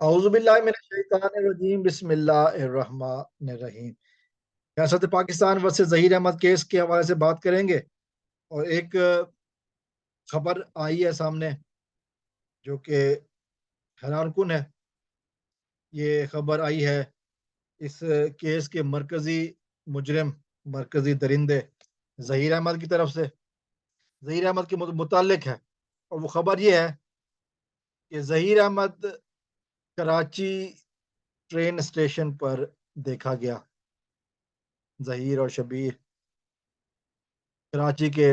اعوذ باللہ من الشیطان الرجیم بسم اللہ الرحمن الرحیم۔ ریاست پاکستان ورسز ظہیر احمد کیس کے حوالے سے بات کریں گے، اور ایک خبر آئی ہے سامنے جو کہ حیران کن ہے۔ یہ خبر آئی ہے اس کیس کے مرکزی مجرم، مرکزی درندے ظہیر احمد کی طرف سے، ظہیر احمد کے متعلق ہے، اور وہ خبر یہ ہے کہ ظہیر احمد کراچی ٹرین اسٹیشن پر دیکھا گیا۔ ظہیر اور شبیر کراچی کے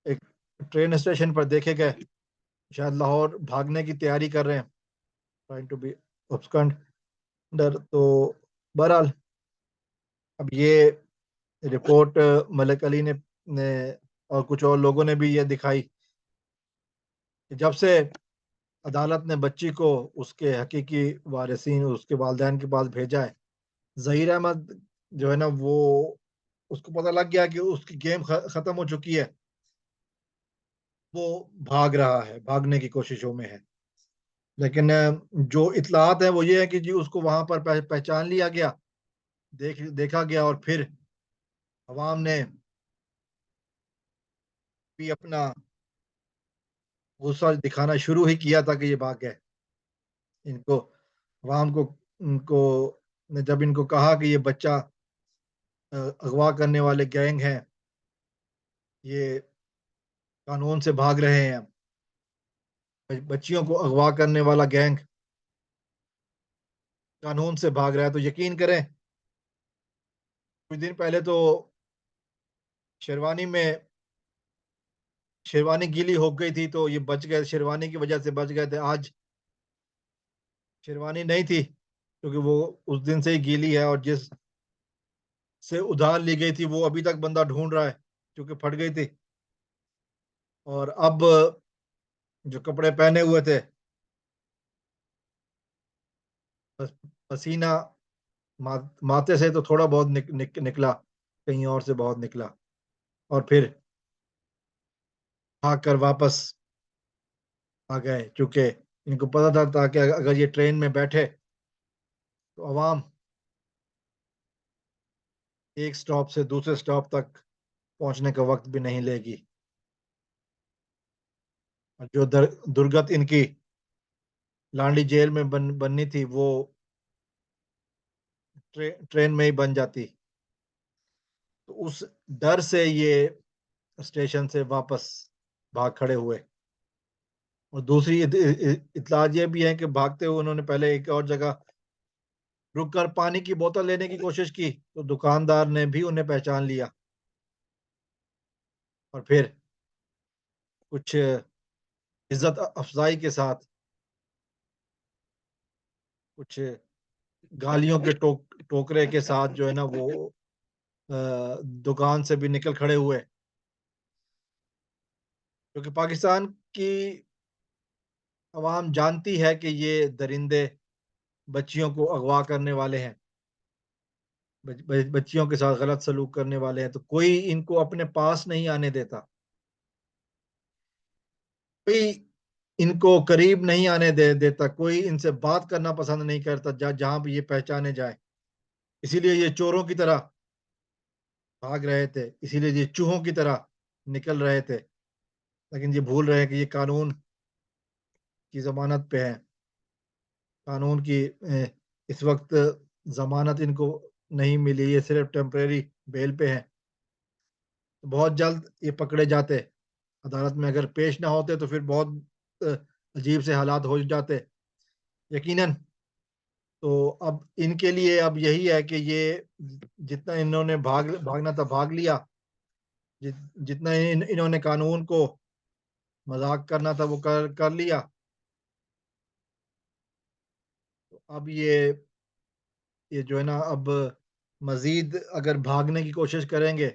ایک ٹرین اسٹیشن پر دیکھے گئے، شاید لاہور بھاگنے کی تیاری کر رہے ہیں، ٹرائنگ ٹو بی ابسکنڈر۔ تو بہرحال اب یہ رپورٹ ملک علی نے اور کچھ اور لوگوں نے بھی یہ دکھائی کہ جب سے عدالت نے بچی کو اس کے حقیقی وارثین، اس کے والدین کے پاس بھیجا ہے، ظہیر احمد جو ہے نا، وہ اس کو پتہ لگ گیا کہ اس کی گیم ختم ہو چکی ہے، وہ بھاگ رہا ہے، بھاگنے کی کوششوں میں ہے۔ لیکن جو اطلاعات ہیں وہ یہ ہے کہ جی اس کو وہاں پر پہچان لیا گیا، دیکھا گیا، اور پھر عوام نے بھی اپنا غصہ دکھانا شروع ہی کیا تھا کہ یہ بھاگ گئے۔ ان کو عوام کو جب ان کو کہا کہ یہ بچہ اغوا کرنے والے گینگ ہیں، یہ قانون سے بھاگ رہے ہیں، بچیوں کو اغوا کرنے والا گینگ قانون سے بھاگ رہا ہے، تو یقین کریں کچھ دن پہلے تو شیروانی گیلی ہو گئی تھی، تو یہ بچ گئے، شیروانی کی وجہ سے بچ گئے تھے۔ آج شیروانی نہیں تھی کیونکہ وہ اس دن سے ہی گیلی ہے، اور جس سے ادھار لی گئی تھی وہ ابھی تک بندہ ڈھونڈ رہا ہے کیونکہ پھٹ گئی تھی، اور اب جو کپڑے پہنے ہوئے تھے پسینہ ماتے سے تو تھوڑا بہت نکلا، کہیں اور سے بہت نکلا، اور پھر بھاگ کر واپس آ گئے، چونکہ ان کو پتا تھا کہ اگر یہ ٹرین میں بیٹھے تو عوام ایک سٹاپ سے دوسرے سٹاپ تک پہنچنے کا وقت بھی نہیں لے گی، جو درگت ان کی لانڈی جیل میں بننی تھی وہ ٹرین میں ہی بن جاتی۔ تو اس ڈر سے یہ اسٹیشن سے واپس بھاگ کھڑے ہوئے، اور دوسری اطلاع یہ بھی ہے کہ بھاگتے ہوئے انہوں نے پہلے ایک اور جگہ رک کر پانی کی بوتل لینے کی کوشش کی، تو دکاندار نے بھی انہیں پہچان لیا، اور پھر کچھ عزت افزائی کے ساتھ، کچھ گالیوں کے ٹوکرے کے ساتھ جو ہے نا وہ دکان سے بھی نکل کھڑے ہوئے، کیونکہ پاکستان کی عوام جانتی ہے کہ یہ درندے بچیوں کو اغوا کرنے والے ہیں، بچیوں کے ساتھ غلط سلوک کرنے والے ہیں، تو کوئی ان کو اپنے پاس نہیں آنے دیتا، کوئی ان کو قریب نہیں آنے دیتا، کوئی ان سے بات کرنا پسند نہیں کرتا جہاں بھی یہ پہچانے جائے۔ اسی لیے یہ چوروں کی طرح بھاگ رہے تھے، اسی لیے یہ چوہوں کی طرح نکل رہے تھے، لیکن یہ بھول رہے ہیں کہ یہ قانون کی ضمانت پہ ہے، قانون کی اس وقت ضمانت ان کو نہیں ملی، یہ صرف ٹیمپریری بیل پہ ہیں، بہت جلد یہ پکڑے جاتے، عدالت میں اگر پیش نہ ہوتے تو پھر بہت عجیب سے حالات ہو جاتے یقیناً۔ تو اب ان کے لیے اب یہی ہے کہ یہ جتنا انہوں نے بھاگنا تھا بھاگ لیا، جتنا انہوں نے قانون کو مذاق کرنا تھا وہ کر لیا، تو اب یہ جو ہے نا اب مزید اگر بھاگنے کی کوشش کریں گے،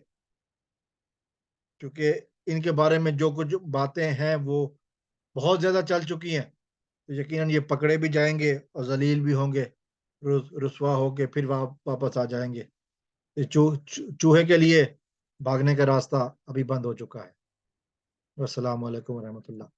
کیونکہ ان کے بارے میں جو کچھ باتیں ہیں وہ بہت زیادہ چل چکی ہیں، تو یقیناً یہ پکڑے بھی جائیں گے اور ذلیل بھی ہوں گے، رسوا ہو کے پھر واپس آ جائیں گے۔ چوہے کے لیے بھاگنے کا راستہ ابھی بند ہو چکا ہے۔ السلام علیکم ورحمۃ اللہ۔